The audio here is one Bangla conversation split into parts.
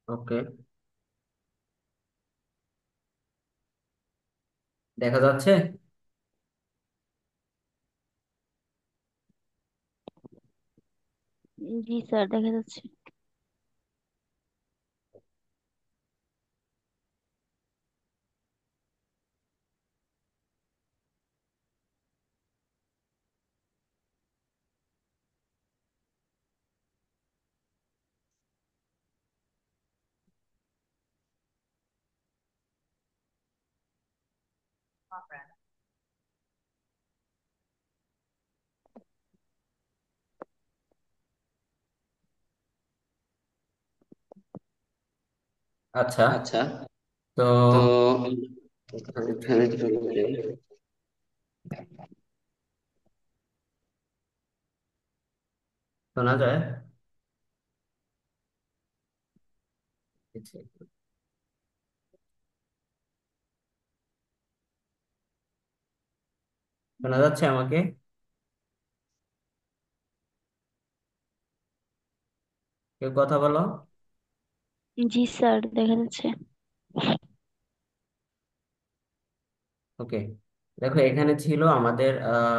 ওকে, দেখা যাচ্ছে। জি স্যার, দেখা যাচ্ছে। আচ্ছা, আচ্ছা, তো তো এখানে এখানে চলে চলে যাই। যাই। শোনা যায়? শোনা যাচ্ছে আমাকে? কেউ কথা বলো। জি স্যার, দেখা যাচ্ছে। ওকে, দেখো এখানে ছিল আমাদের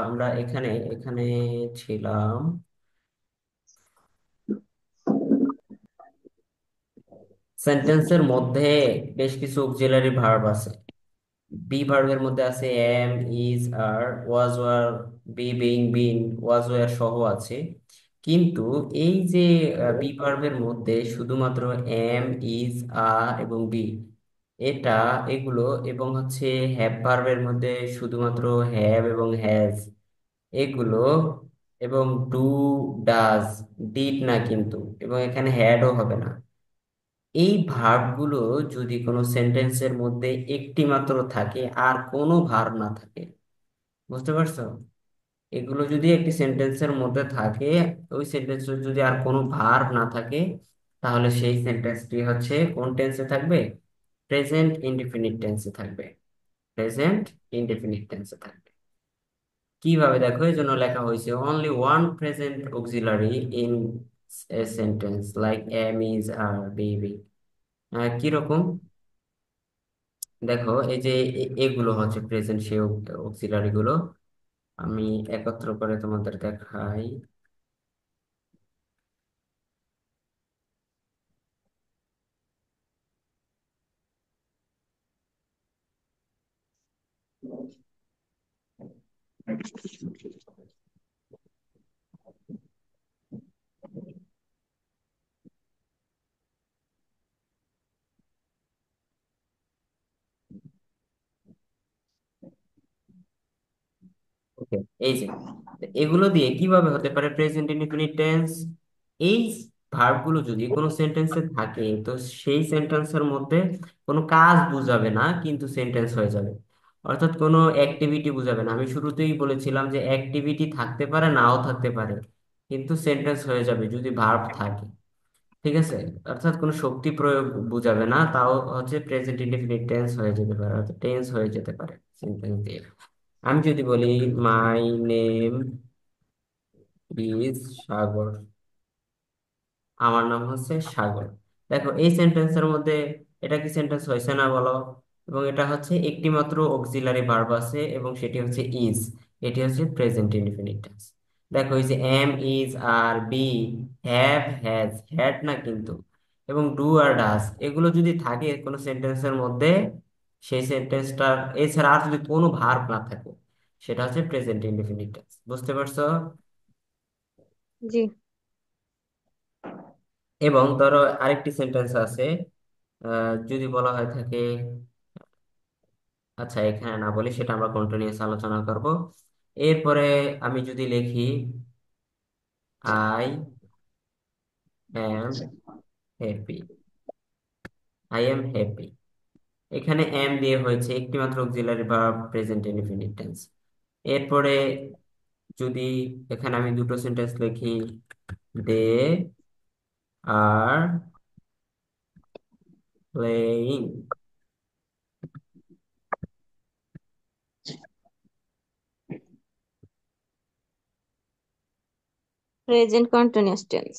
আমরা এখানে এখানে ছিলাম। সেন্টেন্সের মধ্যে বেশ কিছু অক্সিলারি ভার্ব আছে। বি ভার্বের মধ্যে আছে am, is, are, was, were, be, being, been, was, were সহ আছে। কিন্তু এই যে বি ভার্বের মধ্যে শুধুমাত্র এম, ইজ, আর এবং বি, এটা এগুলো, এবং হচ্ছে হ্যাভ ভার্বের মধ্যে শুধুমাত্র হ্যাভ এবং হ্যাজ এগুলো, এবং ডু, ডাজ, ডিড না কিন্তু, এবং এখানে হ্যাডও হবে না। এই ভার্বগুলো যদি কোনো সেন্টেন্সের মধ্যে একটি মাত্র থাকে আর কোনো ভার্ব না থাকে, বুঝতে পারছো? এগুলো যদি একটি সেন্টেন্সের মধ্যে থাকে, ওই সেন্টেন্সে যদি আর কোনো ভার্ব না থাকে, তাহলে সেই সেন্টেন্সটি হচ্ছে কোন টেন্সে থাকবে? প্রেজেন্ট ইনডিফিনিট টেন্সে থাকবে। প্রেজেন্ট ইনডিফিনিট টেন্সে থাকবে। কিভাবে দেখো, এই জন্য লেখা হয়েছে only one present auxiliary in a sentence like am, is, are, be. কিরকম? দেখো এই যে এগুলো হচ্ছে প্রেজেন্ট সেই অক্সিলারি গুলো। আমি একত্র করে তোমাদের দেখাই। ওকে, এই যে এগুলো দিয়ে কিভাবে হতে পারে প্রেজেন্ট ইনডিফিনিট টেন্স? এই ভার্বগুলো যদি কোনো সেন্টেন্সে থাকে, তো সেই সেন্টেন্সের মধ্যে কোনো কাজ বুঝাবে না, কিন্তু সেন্টেন্স হয়ে যাবে। অর্থাৎ কোনো অ্যাক্টিভিটি বুঝাবে না। আমি শুরুতেই বলেছিলাম যে অ্যাক্টিভিটি থাকতে পারে, নাও থাকতে পারে, কিন্তু সেন্টেন্স হয়ে যাবে যদি ভার্ব থাকে। ঠিক আছে? অর্থাৎ কোনো শক্তি প্রয়োগ বুঝাবে না, তাও হচ্ছে প্রেজেন্ট ইনডিফিনিট টেন্স হয়ে যেতে পারে, অর্থাৎ টেন্স হয়ে যেতে পারে সেন্টেন্স দিয়ে। আমি যদি বলি মাই নেম ইজ সাগর, আমার নাম হচ্ছে সাগর। দেখো এই সেন্টেন্সের মধ্যে এটা কি সেন্টেন্স হয়েছে না বলো? এবং এটা হচ্ছে একটি মাত্র অক্সিলারি ভার্ব আছে, এবং সেটি হচ্ছে ইজ। এটি হচ্ছে প্রেজেন্ট ইনডিফিনিট টেন্স। দেখো এই যে am, is, are, be, have, has, had না কিন্তু, এবং ডু আর ডাজ এগুলো যদি থাকে কোনো সেন্টেন্সের মধ্যে, সেই সেন্টেন্সটার এছাড়া আর যদি কোনো ভার্ব না থাকে, সেটা হচ্ছে প্রেজেন্ট ইনডিফিনিট টেন্স। বুঝতে পারছো? জি। এবং ধরো আরেকটি সেন্টেন্স আছে, যদি বলা হয় থাকে, আচ্ছা এখানে না বলি, সেটা আমরা কন্টিনিউয়াস আলোচনা করব। এরপরে আমি যদি লিখি I am happy, I am happy, এখানে এম দিয়ে হয়েছে একটি মাত্র auxiliary verb present indefinite tense. এরপরে যদি এখানে আমি দুটো সেন্টেন্স লিখি, they are playing, present continuous tense.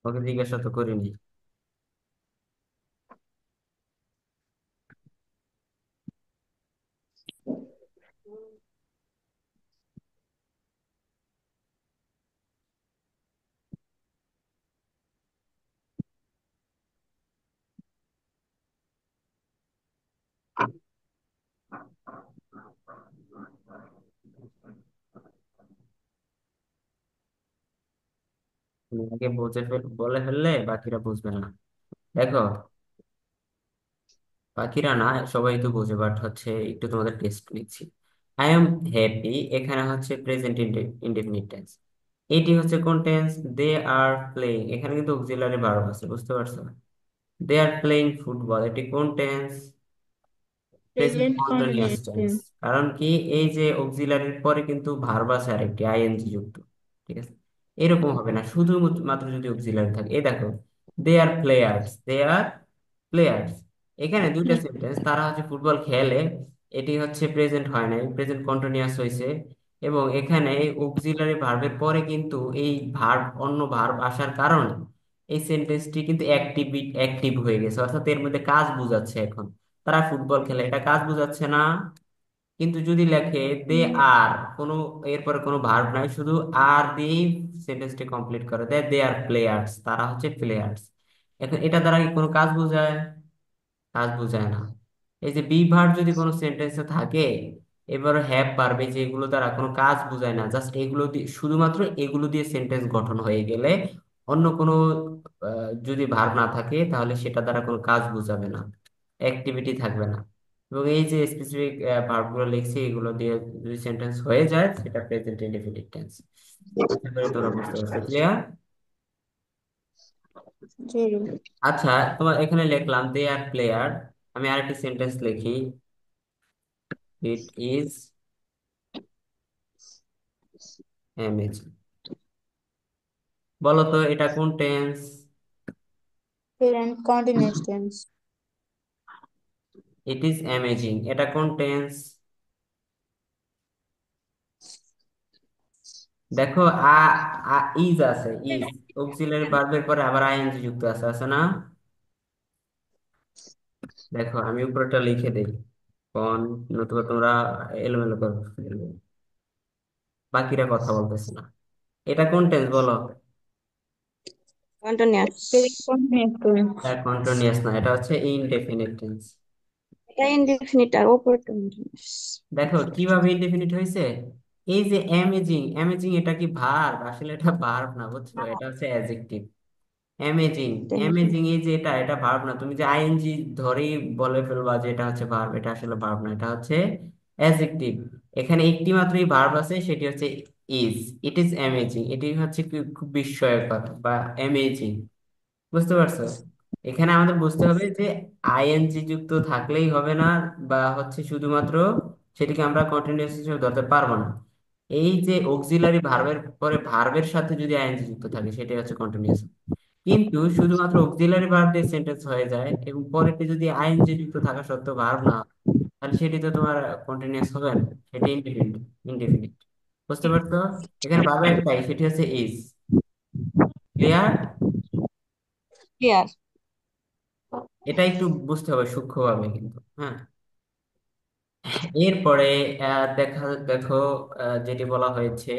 Okay জিজ্ঞাসা তো করিনি। তুমি আগে বলে ফেললে বাকিরা বুঝবে না। দেখো, বাকিরা না, সবাই তো বুঝে, বাট হচ্ছে একটু তোমাদের টেস্ট নিচ্ছি। আই এম হ্যাপি, এখানে হচ্ছে প্রেজেন্ট ইনডেফিনিট টেন্স। এটি হচ্ছে কোন টেন্স? দে আর প্লেইং, এখানে কিন্তু অক্সিলারি ভার্ব আছে, বুঝতে পারছো? দে আর প্লেইং ফুটবল, এটি কোন tense? Present present continuous continuous tense. Tense. কারণ কি, এই যে অক্সিলারির পরে কিন্তু ভার্ব আছে আরেকটি আইএনজি যুক্ত। ঠিক আছে, এরকম হবে না শুধু মাত্র যদি অক্সিলারি থাকে। এই দেখো, দে আর প্লেয়ার্স, দে আর প্লেয়ার্স, এখানে দুইটা সেন্টেন্স, তারা হচ্ছে ফুটবল খেলে। এটি হচ্ছে প্রেজেন্ট হয় নাই, প্রেজেন্ট কন্টিনিউয়াস হয়েছে। এবং এখানে এই অক্সিলারি ভার্বের পরে কিন্তু এই ভার্ব, অন্য ভার্ব আসার কারণে এই সেন্টেন্সটি কিন্তু অ্যাক্টিভ হয়ে গেছে, অর্থাৎ এর মধ্যে কাজ বোঝাচ্ছে এখন। তারা ফুটবল খেলে, এটা কাজ বোঝাচ্ছে না। কিন্তু যদি লেখে দে আর, কোনো এরপরে কোনো ভার্ব নাই, শুধু আর দিয়েই সেন্টেন্সটি কমপ্লিট করে দেয়, দে আর প্লেয়ার্স, তারা হচ্ছে প্লেয়ার্স। এখন এটা দ্বারা কি কোনো কাজ বোঝায়? কাজ বোঝায় না। এই যে বি ভার্ব যদি কোনো সেন্টেন্সে থাকে, এবার হ্যাভ পারবে, যেগুলো দ্বারা কোনো কাজ বোঝায় না, জাস্ট এগুলো দিয়ে, শুধুমাত্র এগুলো দিয়ে সেন্টেন্স গঠন হয়ে গেলে, অন্য কোনো যদি ভার্ব না থাকে, তাহলে সেটা দ্বারা কোনো কাজ বোঝাবে না, অ্যাক্টিভিটি থাকবে না। এবং এই যে স্পেসিফিক ভার্বগুলো লিখছি, এগুলো দিয়ে যদি সেন্টেন্স হয়ে যায়, সেটা প্রেজেন্ট ইনডেফিনিট টেন্স। আশা করি তোমরা বুঝতে পারছো, ক্লিয়ার? জি। আচ্ছা, তোমার এখানে লিখলাম দে আর প্লেয়ার, আমি আরেকটি সেন্টেন্স লিখি, ইট ইজ অ্যামেজিং। বলো তো এটা কোন tense? Present continuous tense. It is amazing, এটা কোন টেন্স? দেখো, আ ইজ আছে, ইজ অক্সিলারি ভার্বের পরে আবার আইএনজি যুক্ত আছে, আছে না? দেখো আমি উপরটা লিখে দেই, কোন, নতুবা তোমরা এলোমেলো করে ফেলবে, বাকিরা কথা বলতেছে না। এটা কোন টেন্স বলো? Continuous, present continuous tense. এটা কন্টিনিউয়াস না, এটা হচ্ছে ইনডেফিনিট টেন্স। এটা ইনডিফিনিট আর ওপর কন্টিনিউয়াস। দেখো কিভাবে ইনডেফিনিট হয়েছে। এই যে অ্যামেজিং, অ্যামেজিং এটা কি ভার্ব? আসলে এটা ভার্ব না, বুঝছো, এটা হচ্ছে অ্যাডজেক্টিভ। অ্যামেজিং, অ্যামেজিং এই যে এটা ভার্ব না, তুমি যে আইএনজি ধরেই বলে ফেলবা যে এটা হচ্ছে ভার্ব, এটা আসলে ভার্ব না, এটা হচ্ছে অ্যাডজেক্টিভ। এখানে একটি মাত্রই ভার্ব আছে, সেটি হচ্ছে ইজ। ইট ইজ অ্যামেজিং, এটি হচ্ছে খুব বিস্ময়কর বা অ্যামেজিং, বুঝতে পারছো? এখানে আমাদের বুঝতে হবে যে আইএনজি যুক্ত থাকলেই হবে না, বা হচ্ছে শুধুমাত্র সেটিকে আমরা কন্টিনিউয়াস হিসেবে ধরতে পারবো না। এই যে অক্সিলারি ভার্বের পরে ভার্বের সাথে যদি আইএনজি যুক্ত থাকে, সেটাই হচ্ছে কন্টিনিউয়াস। কিন্তু শুধুমাত্র অক্সিলারি ভার্ব দিয়ে সেন্টেন্স হয়ে যায়, এবং পরেরটি যদি আইএনজি যুক্ত থাকা সত্ত্বেও ভার্ব না হয়, তাহলে সেটি তো তোমার কন্টিনিউয়াস হবে না, সেটি ইনডেফিনিট। ইনডেফিনিট, বুঝতে পারছো? এখানে ভার্ব একটাই, সেটি হচ্ছে ইজ। ক্লিয়ার? ক্লিয়ার। এটা একটু বুঝতে হবে সূক্ষ্মভাবে কিন্তু, হ্যাঁ। এরপরে দেখো, যেটি বলা হয়েছে,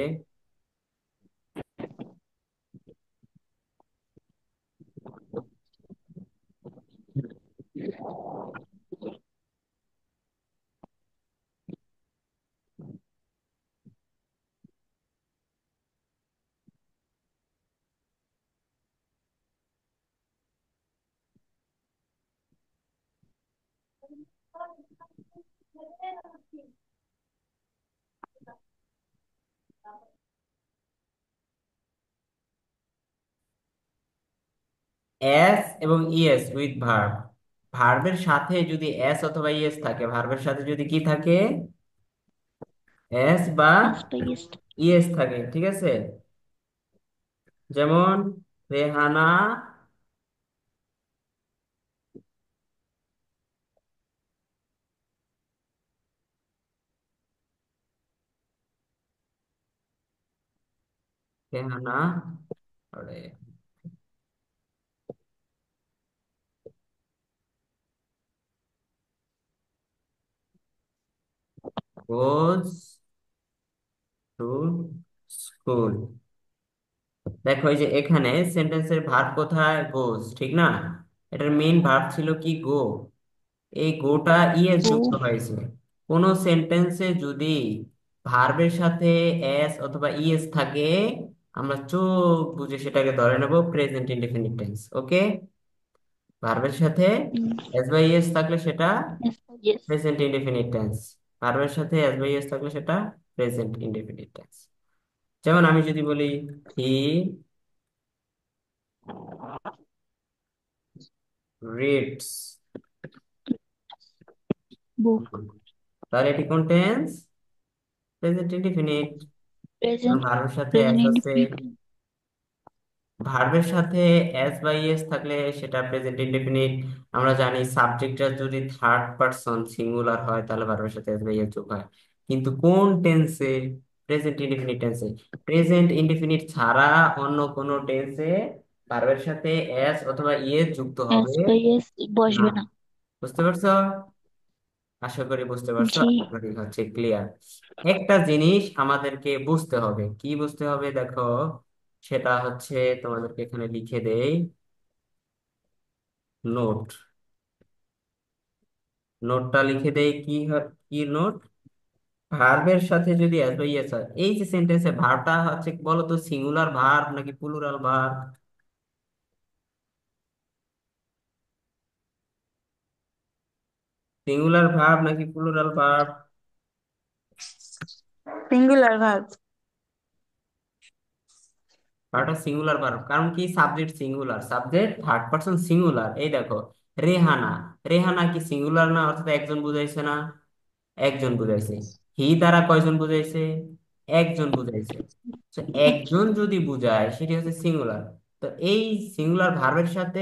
এস এবং ইএস উইথ ভার্ব, ভার্বের সাথে যদি এস অথবা ইএস থাকে, ভার্বের সাথে যদি কি থাকে, এস বা স্পেস। ইএস থাকে, ঠিক আছে? যেমন Rehana Rehana goes to school. দেখো এই যে এখানে সেন্টেন্সের ভার্ব কোথায়, গোজ, ঠিক না? এটার মেইন ভার্ব ছিল কি, গো। এই গোটা ইএস যুক্ত Go. হয়েছে। কোন সেন্টেন্সে যদি ভার্বের সাথে এস অথবা ইএস থাকে, আমরা চোখ বুজে সেটাকে ধরে নেব প্রেজেন্ট ইনডেফিনিট টেন্স। ওকে, ভার্বের সাথে Mm. এস বা ইএস থাকলে সেটা Yes. Yes. Present indefinite tense. ভার্বের সাথে এস বা ইএস থাকলে সেটা প্রেজেন্ট ইনডেফিনিট টেন্স। যেমন আমি যদি বলি হি রিডস, Book. তাহলে এটি কোন টেন্স? Present indefinite. Present. ভার্বের সাথে Present এস আছে, indefinite. ভার্বের সাথে এস বা ইএস থাকলে সেটা প্রেজেন্ট ইনডেফিনিট। আমরা জানি সাবজেক্টটা যদি থার্ড পারসন সিঙ্গুলার হয় তাহলে ভার্বের সাথে এস বা ইএস যোগ হয়। কিন্তু কোন টেন্সে? প্রেজেন্ট ইনডেফিনিট টেন্সে। প্রেজেন্ট ইনডেফিনিট ছাড়া অন্য কোন টেন্সে ভার্বের সাথে এস অথবা ইএস যুক্ত হবে As by yes. না। বসবে না। বুঝতে পারছো? আশা করি বুঝতে পারছো, জি। আশা করি হচ্ছে ক্লিয়ার। একটা জিনিস আমাদেরকে বুঝতে হবে, কি বুঝতে হবে দেখো, সেটা হচ্ছে তোমাদেরকে এখানে লিখে দেই, নোট। নোটটা লিখে দেই কি কি নোট? ভার্বের সাথে যদি এস বা ইয়েস হয়, এই যে সেন্টেন্সে ভার্বটা হচ্ছে বলো তো সিঙ্গুলার ভার্ব নাকি প্লুরাল ভার্ব? সিঙ্গুলার ভার্ব নাকি প্লুরাল ভার্ব? Singular verb. ভার্বটা সিঙ্গুলার ভার্ব, কারণ কি subject singular, subject third person singular. এই দেখো রেহানা, রেহানা কি সিঙ্গুলার না? অর্থাৎ একজন বুঝাইছে না? একজন বুঝাইছে। হি দ্বারা কয়জন বুঝাইছে? একজন বুঝাইছে। তো একজন যদি বুঝায় সেটি হচ্ছে সিঙ্গুলার। তো এই সিঙ্গুলার ভার্বের সাথে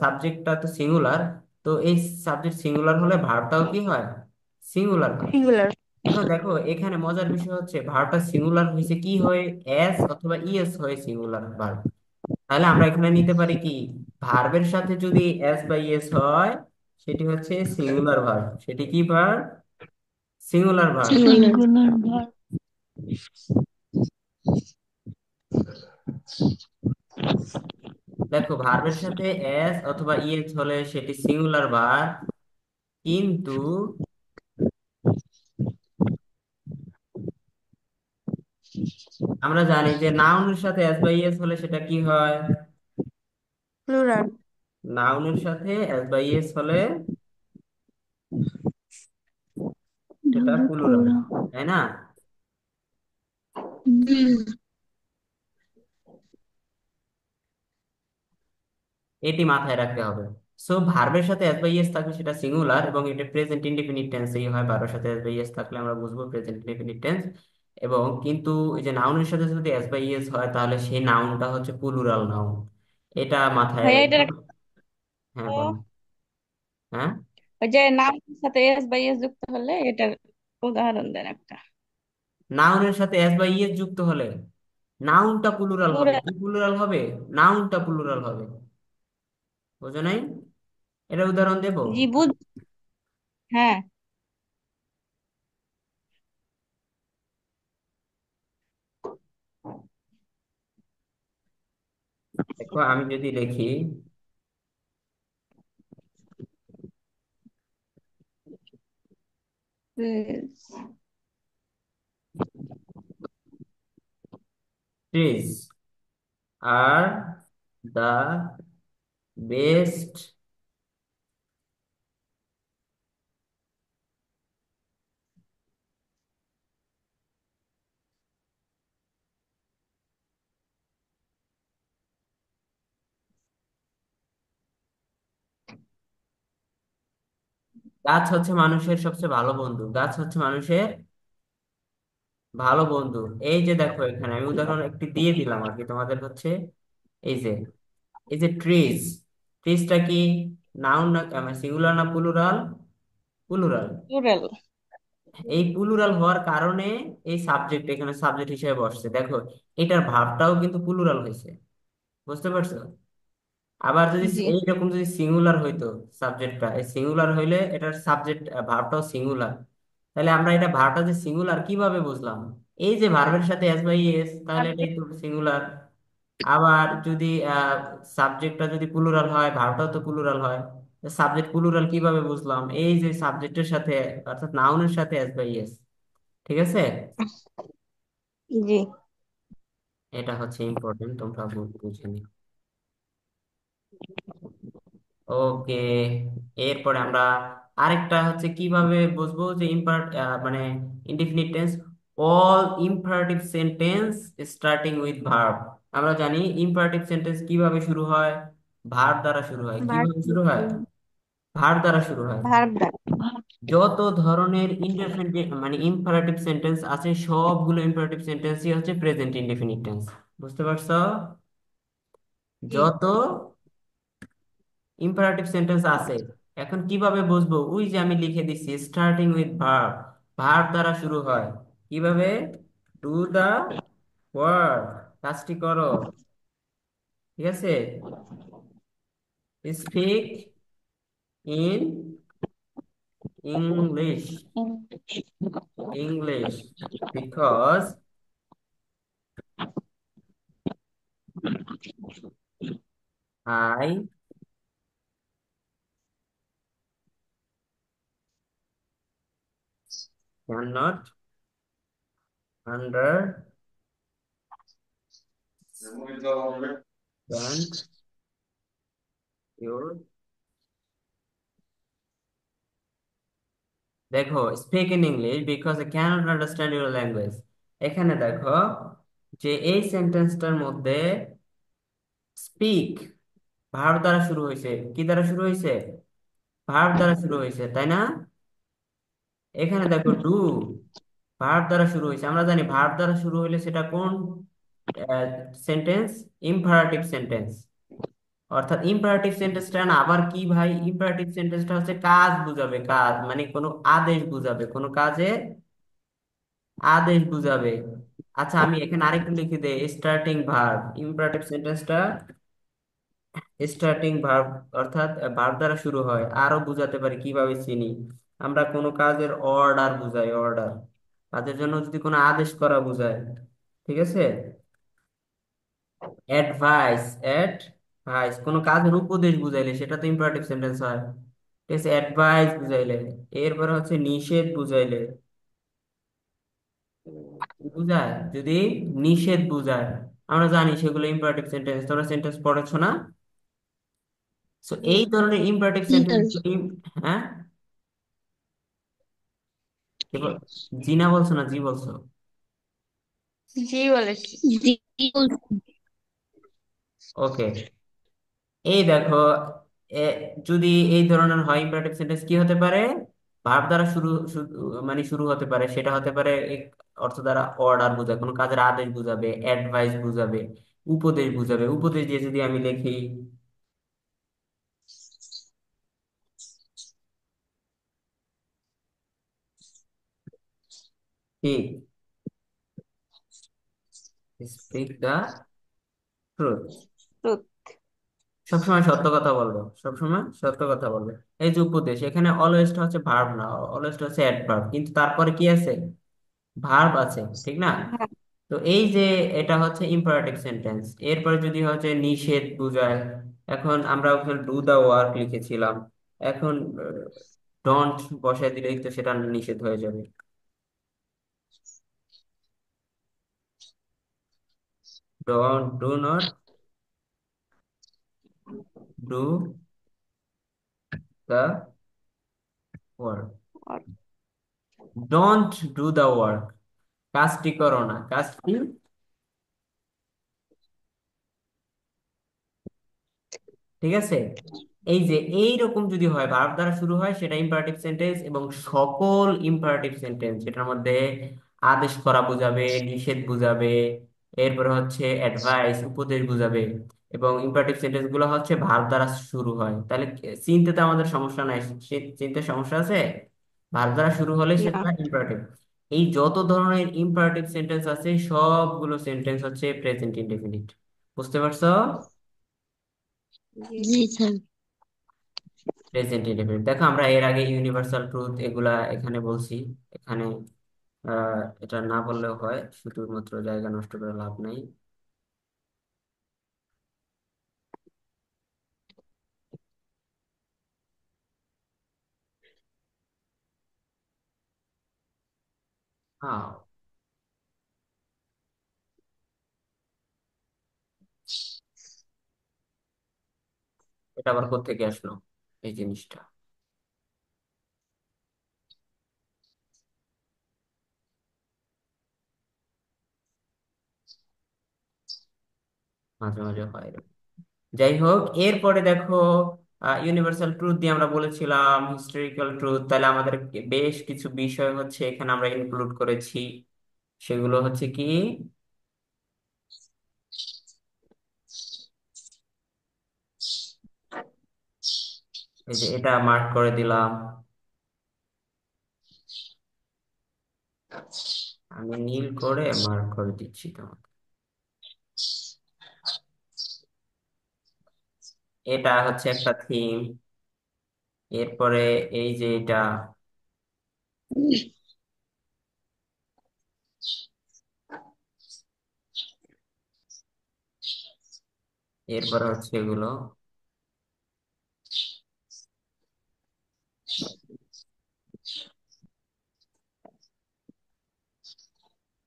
সাবজেক্টটা তো সিঙ্গুলার, তো এই সাবজেক্ট সিঙ্গুলার হলে ভার্বটাও কি হয়? সিঙ্গুলার হয়। সিঙ্গুলার। এখন দেখো এখানে মজার বিষয় হচ্ছে ভার্বটা সিঙ্গুলার হয়েছে কি হয়ে, এস অথবা ইএস হয়ে সিঙ্গুলার ভার্ব। তাহলে আমরা এখানে নিতে পারি কি, ভার্বের সাথে যদি এস বা ইএস হয় সেটি হচ্ছে সিঙ্গুলার ভার্ব। সেটি কি verb? Singular verb. Singular verb. দেখো ভার্বের সাথে এস অথবা ইএস হলে সেটি সিঙ্গুলার ভার্ব, কিন্তু আমরা জানি যে নাউনের সাথে এস বা ইএস হলে সেটা কি হয়? প্লুরাল। নাউনের সাথে এস বা ইএস হলে সেটা ধরো প্লুরাল, পুরা। তাই না? এটি মাথায় রাখতে হবে। সো ভার্বের সাথে এস বা ইএস থাকলে সেটা সিঙ্গুলার এবং এটা প্রেজেন্ট ইনডেফিনিট টেন্সেই হয়। ভার্বের সাথে এস বা ইএস থাকলে আমরা বুঝবো প্রেজেন্ট ইনডেফিনিট টেন্স। এবং কিন্তু এই যে নাউনের সাথে যদি এস বা ইএস হয় তাহলে সেই নাউনটা হচ্ছে প্লুরাল নাউন। এটা মাথায় ভাইয়া রেখো। এটার হ্যাঁ বলো। একটা, হ্যাঁ, ওই যে নামের সাথে এস বা এস যুক্ত হলে এটার উদাহরণ দেন একটা। নাউনের সাথে এস বা ইএস যুক্ত হলে নাউনটা প্লুরাল হবে। প্লুরাল। কি প্লুরাল হবে? নাউনটা প্লুরাল হবে। বুঝো নাই? এটা উদাহরণ দেবো। জি বুঝ। হ্যাঁ। দেখো আমি যদি লিখি ট্রিজ আর দা বেস্ট, গাছ হচ্ছে মানুষের সবচেয়ে ভালো বন্ধু, গাছ হচ্ছে মানুষের ভালো বন্ধু। এই যে দেখো এখানে আমি উদাহরণ একটি দিয়ে দিলাম আর কি তোমাদের হচ্ছে, এই যে এই যে ট্রিজ, ট্রিজটা কি নাউন না সিঙ্গুলার না প্লুরাল? প্লুরাল। প্লুরাল। এই প্লুরাল হওয়ার কারণে এই সাবজেক্ট এখানে সাবজেক্ট হিসেবে বসছে। দেখো এটার ভাবটাও কিন্তু প্লুরাল হয়েছে। বুঝতে পারছো? আবার যদি জি। এইরকম যদি সিঙ্গুলার হইতো সাবজেক্টটা, এই সিঙ্গুলার হইলে এটার সাবজেক্ট ভার্বটাও সিঙ্গুলার, তাহলে আমরা এটা ভার্বটা যে সিঙ্গুলার কিভাবে বুঝলাম? এই যে ভার্বের সাথে এস বাই এস, তাহলে এটাই সাবজেক্ট। তো সিঙ্গুলার। আবার যদি সাবজেক্টটা যদি প্লুরাল হয়, ভার্বটাও তো প্লুরাল হয়। সাবজেক্ট প্লুরাল কিভাবে বুঝলাম? এই যে সাবজেক্টের সাথে, অর্থাৎ নাউনের সাথে এস বাই এস। ঠিক আছে, জি। এটা হচ্ছে ইম্পর্টেন্ট, তোমরা বুঝে নিও। ওকে, এরপরে আমরা আরেকটা হচ্ছে কিভাবে বুঝবো যে মানে indefinite tense, all imperative sentence starting with verb. আমরা জানি ইম্পারেটিভ সেন্টেন্স কিভাবে শুরু হয়, ভার্ব দ্বারা শুরু হয়। ভার্ব। কিভাবে শুরু হয়? ভার্ব দ্বারা শুরু হয়। ভার্ব দ্বারা। যত ধরনের ইনডেফিনিট মানে ইম্পারেটিভ সেন্টেন্স আছে, সবগুলো ইম্পারেটিভ সেন্টেন্সই হচ্ছে প্রেজেন্ট ইনডেফিনিট টেন্স। বুঝতে পারছো? জি। যত ইম্পারেটিভ সেন্টেন্স আছে, এখন কিভাবে বুঝবো? ওই যে আমি লিখে দিচ্ছি, স্টার্টিং উইথ ভার্ব, ভার্ব দ্বারা শুরু হয়। কিভাবে? ডু দা ওয়ার্ক, কাজটি করো। ঠিক আছে, speak in English, English because I can not understand your. দেখো, speak in English because I cannot understand your language. এখানে দেখো যে এই সেন্টেন্সটার মধ্যে স্পিক ভার্ব দ্বারা শুরু হয়েছে। কি দ্বারা শুরু হয়েছে? ভার্ব দ্বারা শুরু হয়েছে, তাই না? এখানে দেখো ডু ভার্ব দ্বারা শুরু হয়েছে। আমরা জানি ভার্ব দ্বারা শুরু হলে সেটা কোন সেন্টেন্স? Imperative sentence. অর্থাৎ ইম্পারেটিভ সেন্টেন্সটা না আবার কি ভাই? ইম্পারেটিভ সেন্টেন্সটা হচ্ছে কাজ বুঝাবে, কাজ মানে কোনো আদেশ বুঝাবে, কোনো কাজে আদেশ বুঝাবে। আচ্ছা, আমি এখানে আরেকটু লিখে দেই, স্টার্টিং ভার্ব। ইম্পারেটিভ সেন্টেন্সটা স্টার্টিং ভার্ব, অর্থাৎ ভার্ব দ্বারা শুরু হয়। আরো বুঝাতে পারি কিভাবে চিনি, আমরা কোনো কাজের অর্ডার বুঝাই, অর্ডার। কাজের জন্য যদি কোনো আদেশ করা বুঝায়। ঠিক আছে, অ্যাডভাইস, অ্যাডভাইস কোনো কাজের উপদেশ বুঝাইলে সেটা তো ইম্পারেটিভ সেন্টেন্স হয়। ঠিক আছে, অ্যাডভাইস বুঝাইলে। এরপরে হচ্ছে নিষেধ বুঝাইলে, কি বুঝায়? যদি নিষেধ বুঝায়, আমরা জানি সেগুলো ইম্পারেটিভ সেন্টেন্স। তোমরা সেন্টেন্স পড়েছো না? তো জি। এই ধরনের ইম্পারেটিভ জি সেন্টেন্স। স্যার। হ্যাঁ, কি জি না বলছো না জি বলছো? জি বলেছি। জি বলছি। ওকে, এই দেখো, এ, যদি এই ধরনের হয় ইম্পারেটিভ সেন্টেন্স কি হতে পারে? ভার্ব দ্বারা মানে শুরু হতে পারে। সেটা হতে পারে এক অর্থ দ্বারা অর্ডার বোঝায়, কোনো কাজের আদেশ বুঝাবে, অ্যাডভাইস বুঝাবে, উপদেশ বুঝাবে। উপদেশ দিয়ে যদি আমি লিখি, কি, স্পিক দা ট্রুথ, ট্রুথ। সবসময় সত্য কথা বলবো, সবসময় সত্য কথা বলবো। এই যে উপদেশ, এখানে অলওয়েজটা হচ্ছে ভার্ব না, অলওয়েজটা হচ্ছে অ্যাডভার্ব, কিন্তু তারপরে কি আছে? ভার্ব আছে, ঠিক না? হ্যাঁ। তো এই যে এটা হচ্ছে ইম্পারেটিভ সেন্টেন্স। এরপরে যদি হচ্ছে নিষেধ বুঝায়, এখন আমরা ওখানে ডু দা ওয়ার্ক লিখেছিলাম, এখন ডোন্ট বসায় দিলেই তো সেটা নিষেধ হয়ে যাবে। Don't, do not, do the work, আর ডোন্ট ডু দা ওয়ার্ক, কাজটি করো না, কাজটি। ঠিক আছে, এই যে এইরকম যদি হয়, ভার্ব দ্বারা শুরু হয়, সেটা ইম্পারেটিভ সেন্টেন্স। এবং সকল ইম্পারেটিভ সেন্টেন্স যেটার মধ্যে আদেশ করা বুঝাবে, নিষেধ বুঝাবে, এরপরে হচ্ছে অ্যাডভাইস, উপদেশ বুঝাবে, এবং ইম্পারেটিভ সেন্টেন্স গুলো হচ্ছে ভার্ব দ্বারা শুরু হয়, তাহলে চিনতে তো আমাদের সমস্যা নাই। চিনতে সমস্যা আছে? ভার্ব দ্বারা শুরু হলে সেটা না। ইম্পারেটিভ। এই যত ধরনের ইম্পারেটিভ সেন্টেন্স আছে, সবগুলো সেন্টেন্স হচ্ছে প্রেজেন্ট ইনডেফিনিট। বুঝতে পারছো? জি স্যার। প্রেজেন্ট ইনডেফিনিট, দেখো আমরা এর আগে ইউনিভার্সাল ট্রুথ এগুলা এখানে বলছি। এখানে এটা না বললেও হয়, শুধুমাত্র জায়গা নষ্ট করে লাভ নাই। হ্যাঁ, এটা আবার কোত্থেকে আসলো এই জিনিসটা? মাঝে মাঝে হয় এরকম। যাই হোক, এরপরে দেখো ইউনিভার্সাল ট্রুথ দিয়ে আমরা বলেছিলাম হিস্টোরিক্যাল ট্রুথ, তাহলে আমাদের বেশ কিছু বিষয় হচ্ছে এখানে আমরা ইনক্লুড করেছি। সেগুলো হচ্ছে কি, এই যে এটা মার্ক করে দিলাম, আমি নীল করে মার্ক করে দিচ্ছি তোমাকে। এটা হচ্ছে একটা থিম। এরপরে এই যে এটা, এরপরে হচ্ছে এগুলো,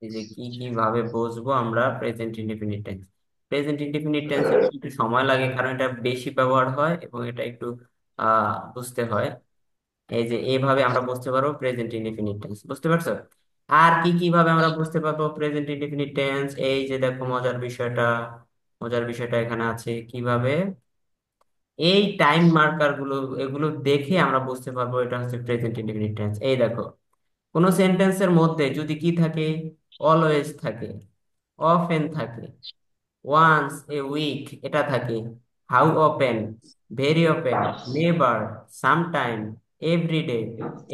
এই যে কি কি ভাবে বুঝবো আমরা present indefinite tense. Present indefinite টেন্সে একটু সময় লাগে, কারণ এটা বেশি ব্যবহার হয় এবং এটা একটু বুঝতে হয়। এই যে এইভাবে আমরা বুঝতে পারবো প্রেজেন্ট ইনডিফিনিট টেন্স, বুঝতে পারছো? আর কি কি ভাবে আমরা বুঝতে পারবো প্রেজেন্ট ইনডিফিনিট টেন্স? এই যে দেখো মজার বিষয়টা, মজার বিষয়টা এখানে আছে কিভাবে, এই টাইম মার্কার গুলো, এগুলো দেখে আমরা বুঝতে পারবো এটা হচ্ছে প্রেজেন্ট ইনডিফিনিট টেন্স। এই দেখো, কোন সেন্টেন্সের মধ্যে যদি কি থাকে, অলওয়েজ থাকে, অফেন থাকে, ওয়ান্স এ উইক এটা থাকে, how often, very often, never, sometime, every day,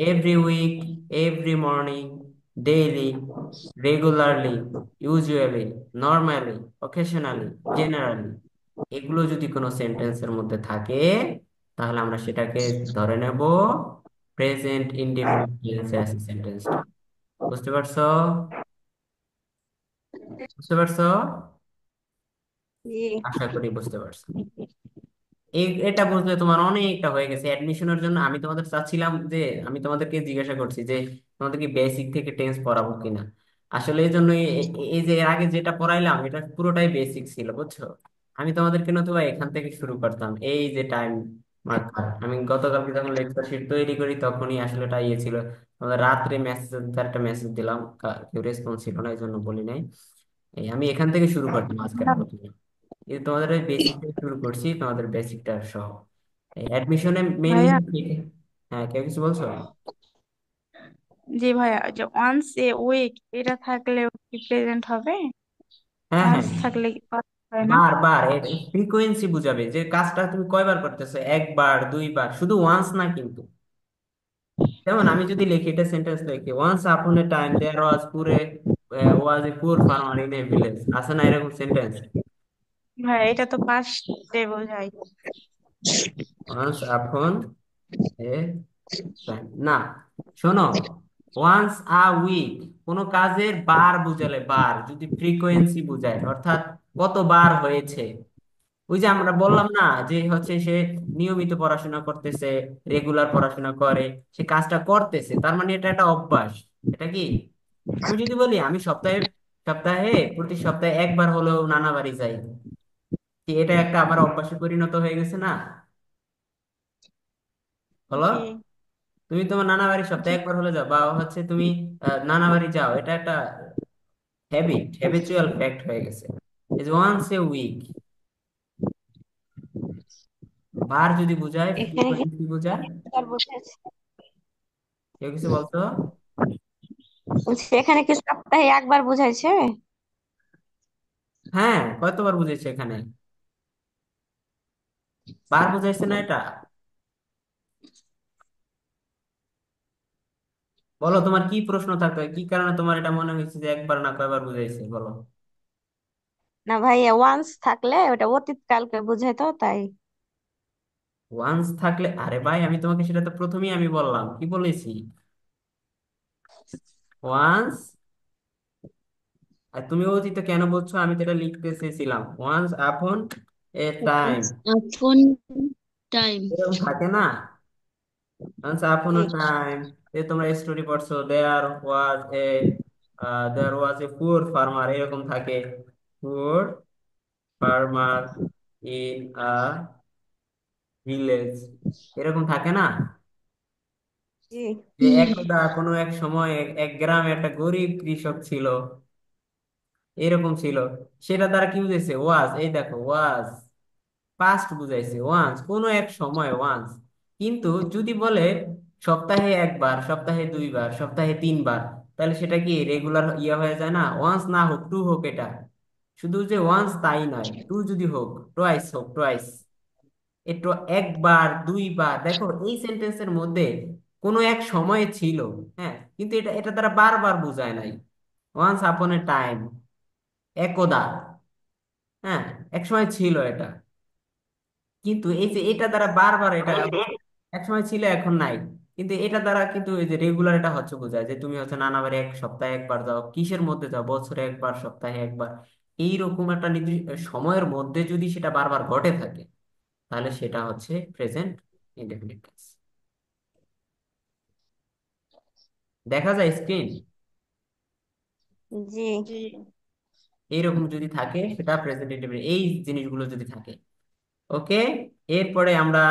every week, every morning, daily, regularly, usually, normally, occasionally, generally, এগুলো যদি কোনো সেন্টেন্সের মধ্যে থাকে, তাহলে আমরা সেটাকে ধরে নেব প্রেজেন্ট ইনডেফিনিট টেন্সে আছে সেন্টেন্সটা। বুঝতে পারছো? বুঝতে পারছো? জি আশা করি বুঝতে পারছো। এটা বুঝলে তোমার অনেকটা হয়ে গেছে অ্যাডমিশনের জন্য। আমি তোমাদের চাচ্ছিলাম যে, আমি তোমাদেরকে জিজ্ঞাসা করছি যে তোমাদের কি বেসিক থেকে টেন্স পড়াবো কিনা। আসলে এই জন্য এই যে এর আগে যেটা পড়াইলাম এটা পুরোটাই বেসিক ছিল, বুঝছো? আমি তোমাদেরকে নতুবা এখান থেকে শুরু করতাম, এই যে টাইম মার্কার। আমি গতকালকে যখন লেকচার শিট তৈরি করি তখনই আসলে এটা ইয়ে ছিল। তোমাদের রাত্রে মেসেজ, একটা মেসেজ দিলাম, কেউ রেসপন্স ছিল না, এই জন্য বলি নাই। এই আমি এখান থেকে শুরু করতাম আজকের প্রথমে। এই তোমাদের এই বেসিক থেকে শুরু করছি, তোমাদের বেসিকটা সহ। এই অ্যাডমিশনে মেইনলি। ভাইয়া। হ্যাঁ, কেউ কিছু বলছো? জি ভাইয়া, যে ওয়ান্স এ উইক এটা থাকলে কি প্রেজেন্ট হবে? হ্যাঁ, হ্যাঁ, ওয়ান্স থাকলে কি কথা হয় না? বারবার এর ফ্রিকোয়েন্সি বুঝাবে যে কাজটা তুমি কয়বার করতেছো, একবার দুইবার, শুধু ওয়ান্স না কিন্তু। যেমন আমি যদি লিখি, এটা সেন্টেন্স লিখি, ওয়ান্স আপন এ টাইম দেয়ার ওয়াজ এ পুর ফার্মার ইন এ ভিলেজ, আছে না এরকম সেন্টেন্স? ভাইয়া এটা তো পাস্টে বোঝায়। ওয়ান্স আপন এ টাইম না, শোনো, ওয়ান্স আ উইক কোন কাজের বার বুঝালে, বার যদি ফ্রিকোয়েন্সি বুঝায়, অর্থাৎ কতবার হয়েছে। ওই যে আমরা বললাম না যে হচ্ছে সে নিয়মিত পড়াশোনা করতেছে, রেগুলার পড়াশোনা করে, সে কাজটা করতেছে, তার মানে এটা একটা অভ্যাস। এটা কি, আমি যদি বলি আমি সপ্তাহে সপ্তাহে প্রতি সপ্তাহে একবার হলেও নানা বাড়ি যাই, কি এটা একটা আমার অভ্যাসে পরিণত হয়ে গেছে না? বলো, জি তুমি তোমার নানা বাড়ি জি। সপ্তাহে একবার হলে যাও, বা হচ্ছে তুমি নানা বাড়ি যাও, এটা একটা হ্যাবিচুয়াল ফ্যাক্ট হয়ে গেছে। ইজ ওয়ান্স এ উইক, বার যদি বুঝায়, এখানে কি ফ্রিকোয়েন্সি বুঝায়। একবার বুঝাইছে? কেউ কিছু বলতো? বলছি এখানে কি সপ্তাহে একবার বুঝাইছে? হ্যাঁ, কতবার বুঝেছে এখানে, বার বুঝাইছে না এটা? বলো, তোমার কি প্রশ্ন থাকবে, কি কারণে তোমার এটা মনে হয়েছে যে একবার না কয়বার বুঝাইছে, বলো। না ভাইয়া, ওয়ান্স থাকলে ওটা অতীত কালকে বুঝায় তো তাই। ওয়ান্স থাকলে, আরে ভাই আমি তোমাকে সেটা তো প্রথমেই আমি বললাম, কি বলেছি? ওয়ান্স। আর তুমি অতীত কেন বলছো? আমি তো এটা লিখতে চেয়েছিলাম, ওয়ান্স আপন এ টাইম। আপন টাইম। এরকম থাকে না? ওয়ান্স আপন জি। এ টাইম, তোমরা স্টোরি পড়ছো, দেয়ার ওয়াজ এ পুয়ার ফার্মার, এরকম থাকে। Poor farmer in a village, এরকম থাকে না? জি। যে একদা কোনো এক সময় এক গ্রামে একটা গরিব কৃষক ছিল, এরকম ছিল। সেটা দ্বারা কি বুঝাইছে? ওয়াজ। এই দেখো, ওয়াজ পাস্ট বুঝাইছে, ওয়ান্স কোনো এক সময়, ওয়ান্স। কিন্তু যদি বলে সপ্তাহে একবার, সপ্তাহে দুইবার, সপ্তাহে তিনবার, তাহলে সেটা কি রেগুলার ইয়ে হয়ে যায় না? ওয়ান্স না হোক, টু হোক এটা। শুধু যে ওয়ান্স তাই নয়, টু যদি হোক, টোয়াইস হোক, টোয়াইস। একটু একবার দুইবার, দেখো এই সেন্টেন্সের মধ্যে কোনো এক সময়ে ছিল, হ্যাঁ, কিন্তু এটা এটা দ্বারা বারবার বোঝায় নাই। ওয়ান্স আপন এ টাইম, একদা, হ্যাঁ, এক সময় ছিল এটা। কিন্তু এই যে এটা দ্বারা বারবার এটা এক সময় ছিল এখন নাই, কিন্তু এটা দ্বারা কিন্তু এই যে রেগুলার এটা হচ্ছে বোঝায় যে তুমি হচ্ছে নানাবার এক সপ্তাহে একবার যাও, কিসের মধ্যে যাও, বছরে একবার, সপ্তাহে একবার, এইরকম একটা নির্দিষ্ট সময়ের মধ্যে যদি সেটা বারবার ঘটে থাকে, তাহলে সেটা হচ্ছে প্রেজেন্ট ইনডেফিনিট টেন্স। দেখা যায় স্ক্রিন, জি। এইরকম যদি থাকে সেটা প্রেজেন্ট ইনডেফিনিট, এই জিনিসগুলো যদি থাকে। ওকে। এরপরে আমরা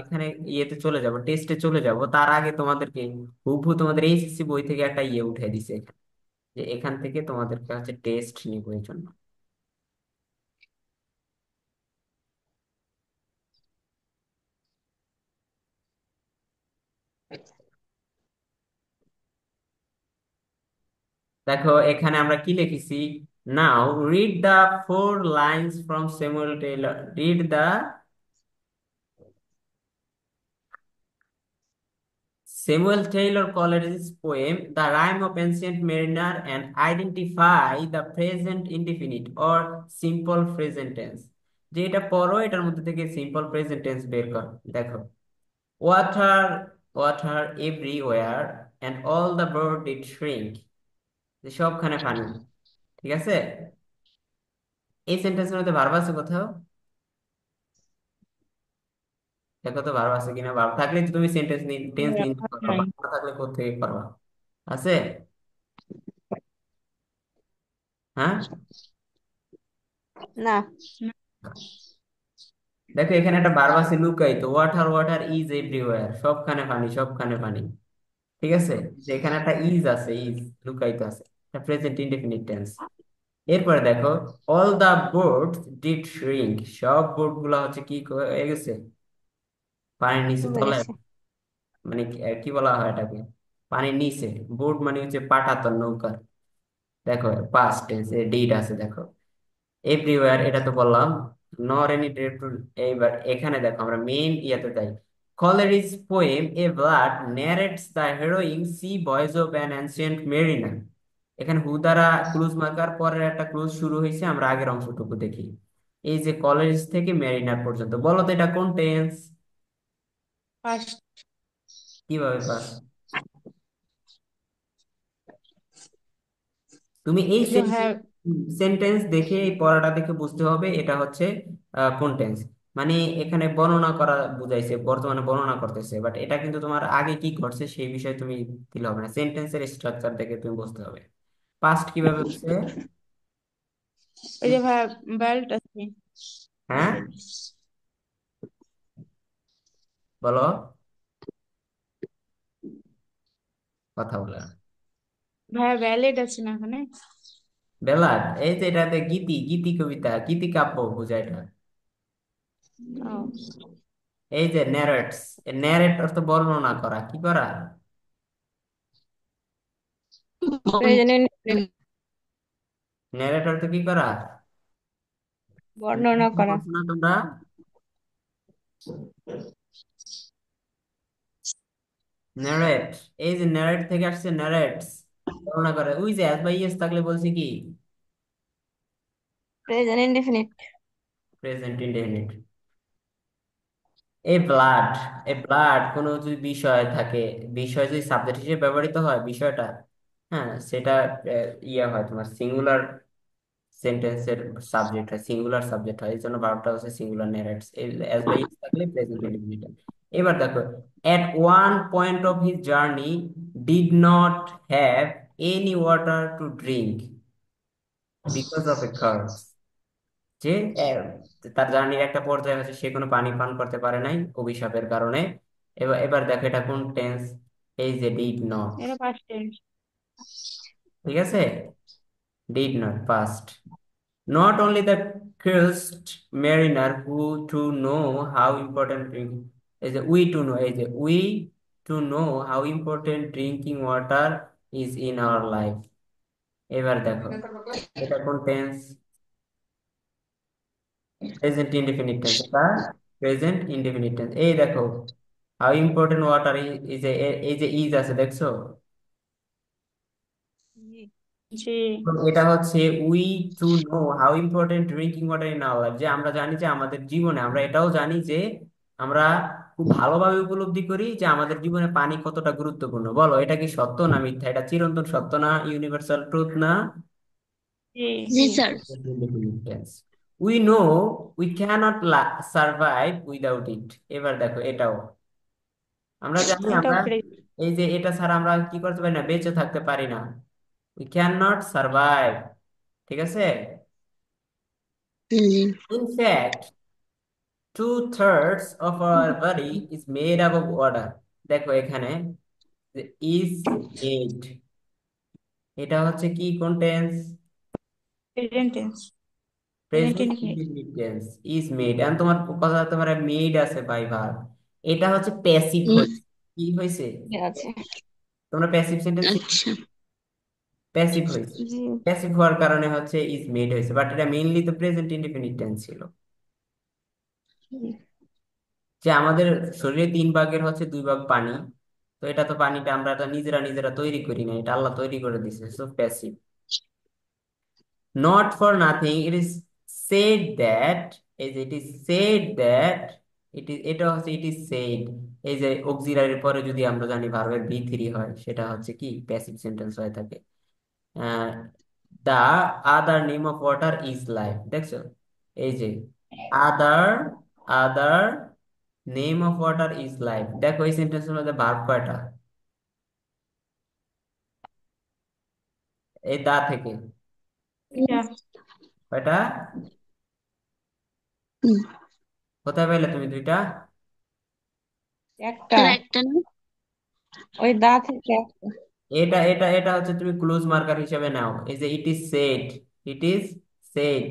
এখানে ইয়েতে চলে যাব, টেস্টে চলে যাব। তার আগে তোমাদেরকে হুবহু তোমাদের এইচএসসি বই থেকে একটা ইয়ে উঠে দিছে এখানে, যে এখান থেকে তোমাদেরকে হচ্ছে টেস্ট নিব এই জন্য। দেখো এখানে আমরা কি লিখেছি। Now read the four lines from Samuel Taylor, read the Samuel Taylor Coleridge's poem, The Rime of Ancient Mariner, and identify the present indefinite or simple present tense. যে এটা পড়ো, এটার মধ্যে থেকে সিম্পল প্রেজেন্ট টেন্স বের কর। দেখো, water, water everywhere and all the bird did shrink, যে সবখানে পানি। ঠিক আছে? এই সেন্টেন্সের মধ্যে ভার্ব আছে কোথাও? দেখো তো ভার্ব আছে কিনা, ভার্ব থাকলে তো তুমি সেন্টেন্স টেন্স নির্ণয় করবা, নাই। ভার্ব না থাকলে কোত্থেকে করবা? আছে? হ্যাঁ। না। দেখো এখানে একটা ভার্ব আছে লুকায়িত, ওয়াটার, ওয়াটার ইজ এভরিওয়্যার, সবখানে পানি, সবখানে পানি। ঠিক আছে? যে এখানে একটা ইজ আছে, ইজ লুকায়িত আছে, এটা প্রেজেন্ট ইনডেফিনিট টেন্স। এরপরে দেখো, all the boards did shrink, সব বোর্ড গুলা হচ্ছে কি হয়ে গেছে? পানির নিচে, ডুবে তলায়। গেছে। মানে কি কি বলা হয় এটাকে? পানির নিচে। বোর্ড মানে হচ্ছে পাটাতন, নৌকার। দেখো পাস্ট টেন্স এ ডিড আছে, দেখো এভরিওয়্যার, এটা তো বললাম। নর এনি ডিরেক্টর। এইবার এখানে দেখো আমরা মেইন ইয়াতে যাই। Coleridge poem a blood narrates the harrowing sea voice of an ancient mariner. এখানে হু দ্বারা ক্লুজ মার্কার, পরের একটা ক্লুজ শুরু হয়েছে, আমরা আগের অংশটুকু দেখি। এই যে কলেরিজ থেকে মেরিনার পর্যন্ত, বলো তো এটা কোন টেন্স? ফার্স্ট। কিভাবে পাস? তুমি এই ওই যে হ্যাঁ। সেন্টেন্স দেখে, এই পড়াটা দেখে বুঝতে হবে এটা হচ্ছে কোন টেন্স। মানে এখানে বর্ণনা করা বুঝাইছে, বর্তমানে বর্ণনা করতেছে, বাট এটা কিন্তু তোমার আগে কি ঘটছে সেই বিষয়ে তুমি দিলে হবে না, সেন্টেন্সের স্ট্রাকচার দেখে তুমি বুঝতে হবে। পাস্ট কিভাবে হচ্ছে? ওই যে ভাই বেল্ট আছে। হ্যাঁ, বলো, কথা বলে। ভাইয়া ভ্যালেট আছে না ওখানে? বেলার, এই যে এটাতে গীতি, গীতি কবিতা, গীতি কাব্য বোঝায় এটা। ও। এই যে ন্যারেটস, ন্যারেট অর্থ বর্ণনা করা, কি করা? প্রেজেন্ট ন্যারেট অর্থ কি করা? বর্ণনা করা। করছো না তোমরা? ন্যারেট, এই যে ন্যারেট থেকে আসছে, ন্যারেটস বর্ণনা করে। ওই যে এস বা ইয়েস থাকলে বলছি কি? Present indefinite. Present indefinite. A blood, a blood কোনো যদি বিষয় থাকে, বিষয় যদি সাবজেক্ট হিসেবে ব্যবহৃত হয় বিষয়টা, হ্যাঁ সেটা ইয়ে হয় তোমার সিঙ্গুলার সেন্টেন্সের সাবজেক্ট হয়, সিঙ্গুলার সাবজেক্ট হয়, এই জন্য ভার্বটা হচ্ছে singular narrates, s by is থাকলে প্রেজেন্ট ইনডিফিনিট। এবার দেখো, at one point of his journey did not have any water to drink because of a curse. যে আহ, তার জার্নির একটা পর্যায়ে হচ্ছে সে কোনো পানি পান করতে পারে নাই অভিশাপের কারণে। এবার এবার দেখো এটা কোন টেন্স, এই যে ডিড নট, এটা পাস্ট টেন্স। ঠিক আছে, did not past. Not only the cursed mariner who to know how important drink is a, we to know is a, we to know how important drinking water is in our life. এবার দেখো এটা কোন টেন্স, প্রেজেন্ট ইনডেফিনিট টেন্স, এটা প্রেজেন্ট ইনডেফিনিট টেন্স। এই দেখো হাউ ইম্পর্টেন্ট ওয়াটার ইজ, এই যে ইজ আছে দেখছো, জি। জি। তো এটা হচ্ছে we to know how important drinking water in our life, যে আমরা জানি যে আমাদের জীবনে, আমরা এটাও জানি যে আমরা খুব ভালোভাবে উপলব্ধি করি যে আমাদের জীবনে পানি কতটা গুরুত্বপূর্ণ। বলো এটা কি সত্য না মিথ্যা, এটা চিরন্তন সত্য না ইউনিভার্সাল ট্রুথ না? জি। জি sir. We know we cannot survive without it. এবার দেখো এটাও আমরা জানি, এটাও আমরা প্রেজেন্ট। এই যে এটা ছাড়া আমরা কি করতে পারি না, বেঁচে থাকতে পারি না, উই ক্যান নট সার্ভাইভ, ঠিক আছে। জি। In fact, 2/3 of our body is made up of water. দেখো এখানে ইজ মেড, এটা হচ্ছে কি কোন tense, present tense. Present present indefinite. Indefinite tense, is made. এখন তোমার কথা, তোমার মেড আছে বাই ভার্ব, এটা হচ্ছে প্যাসিভ হুম, হয়েছে, কি হয়েছে, আছে। তোমরা প্যাসিভ সেন্টেন্স, আচ্ছা। প্যাসিভ হয়েছে, জি। প্যাসিভ হওয়ার কারণে হচ্ছে ইজ মেড হয়েছে, বাট এটা মেইনলি তো প্রেজেন্ট ইনডিফিনিট টেন্স ছিল। যে আমাদের শরীরে 3 ভাগের হচ্ছে 2 ভাগ পানি, তো এটা তো পানিটা আমরা এটা নিজেরা নিজেরা তৈরি করি না, এটা আল্লাহ তৈরি করে দিছে, so passive. Not for nothing it is said that, এই যে it is said that, it is, এটা হচ্ছে ইট ইজ সেড, এই যে অক্সিলারির পরে যদি আমরা জানি ভার্বের বি থ্রি হয় সেটা হচ্ছে কি প্যাসিভ সেন্টেন্স হয়ে থাকে। The other name of water is life, দেখছো, এই যে other, other name of water is life, দেখো এই সেন্টেন্সের মধ্যে ভার্ব কয়টা, এই দা থেকে এটা কয়টা, হুম, কোথায় পেলে তুমি দুইটা? একটা। স্যার একটা না। ওই দা থেকে একটা। এটা হচ্ছে তুমি ক্লোজ মার্কার হিসেবে নাও, এই যে it is said, it is said,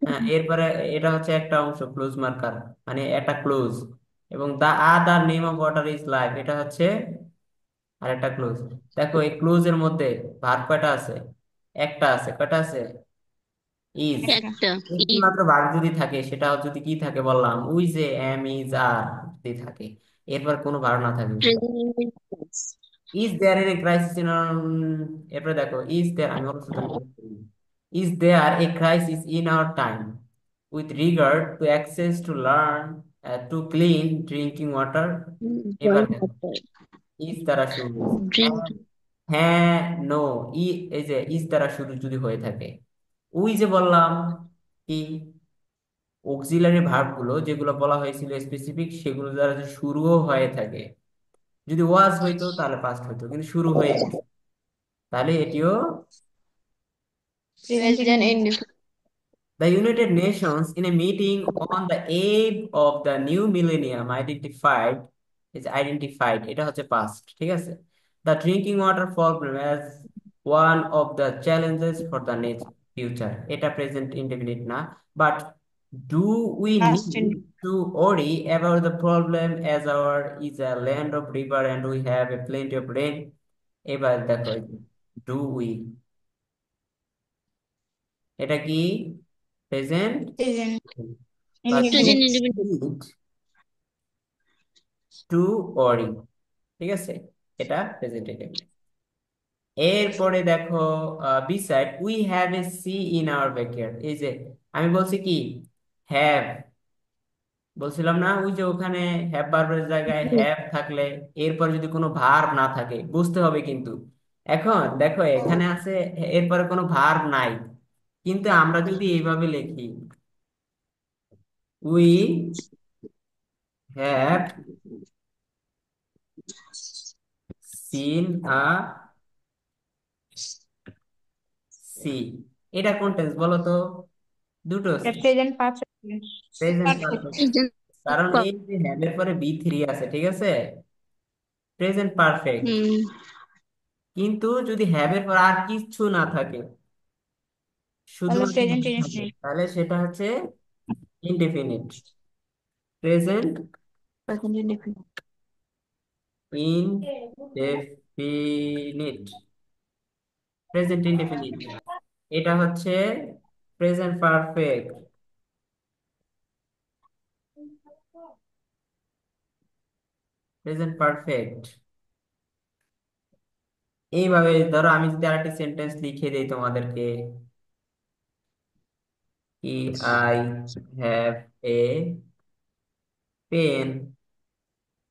হ্যাঁ এরপরে এটা হচ্ছে একটা অংশ ক্লোজ মার্কার, মানে একটা ক্লোজ, এবং the other name of water is life এটা হচ্ছে আরেকটা ক্লোজ। দেখো এই ক্লোজ এর মধ্যে ভার্ব কয়টা আছে, একটা আছে, কয়টা আছে, ইজ। একটা। একটা। একটি ইজ। মাত্র ভার্ব যদি থাকে সেটা যদি কি থাকে বললাম, উই যে এম ইজ আর যদি থাকে, এরপর কোনো ভার্ব না থাকে সেটা। Present. Is there a crisis in, এরপরে দেখো ইজ দেয়ার, আমি also is there a crisis in our time with regard to access to learn to clean drinking water. এবার দেখো ইজ দ্বারা শুরু হয়েছে, ড্রিঙ্ক। হ্যাঁ, হ্যাঁ, নো, ই, এই যে ইজ দ্বারা শুরু যদি হয়ে থাকে, ওই যে বললাম কি অক্সিলারি ভার্ব গুলো যেগুলো বলা হয়েছিল স্পেসিফিক, সেগুলো দ্বারা যদি শুরুও হয়ে থাকে, যদি ওয়াজ হইতো তাহলে পাস্ট হইতো, কিন্তু শুরু হয়ে গেছে তাহলে এটিও। Present present indefinite. Indefinite. The United Nations, in a meeting on the eve of the new millennium, identified এটা হচ্ছে past, ঠিক আছে, the drinking water problem as one of the challenges for the next future, এটা present indefinite না, but do we past need indefinite. to worry about the problem as our is a land of river and we have a plenty of rain? এবার দেখো do we, এটা কি present, present but we present indefinite. Indefinite. need to worry, ঠিক আছে, এটা প্রেজেন্ট ইনডেফিনিট। এরপরে দেখো beside we have a sea in our backyard, এই যে আমি বলছি কি হ্যাভ, বলছিলাম না ওই যে ওখানে হ্যাভ ভার্বের জায়গায় হ্যাভ থাকলে এরপর যদি কোনো ভার্ব না থাকে বুঝতে হবে কিন্তু। এখন দেখো এখানে আছে এরপরে কোনো ভার্ব নাই, কিন্তু আমরা যদি এইভাবে লিখি, we have seen a sea, এটা কোন টেন্স বলো তো? দুটো present perfect. Present perfect. Perfect. কারণ এই যে হ্যাভ এর পরে বি থ্রি আছে, ঠিক আছে, প্রেজেন্ট পারফেক্ট। হুম। কিন্তু যদি হ্যাভ এর পর আর কিচ্ছু না থাকে, তাহলে শুধুমাত্র প্রেজেন্ট have থাকে, ইনডেফিনিট। তাহলে সেটা হচ্ছে indefinite. Present present indefinite. Indefinite, present indefinite. এটা হচ্ছে প্রেজেন্ট পারফেক্ট, প্রেজেন্ট পারফেক্ট। এইভাবে ধরো আমি যদি আরেকটি সেন্টেন্স লিখে দিই তোমাদেরকে, কি, আই হ্যাভ এ পেন,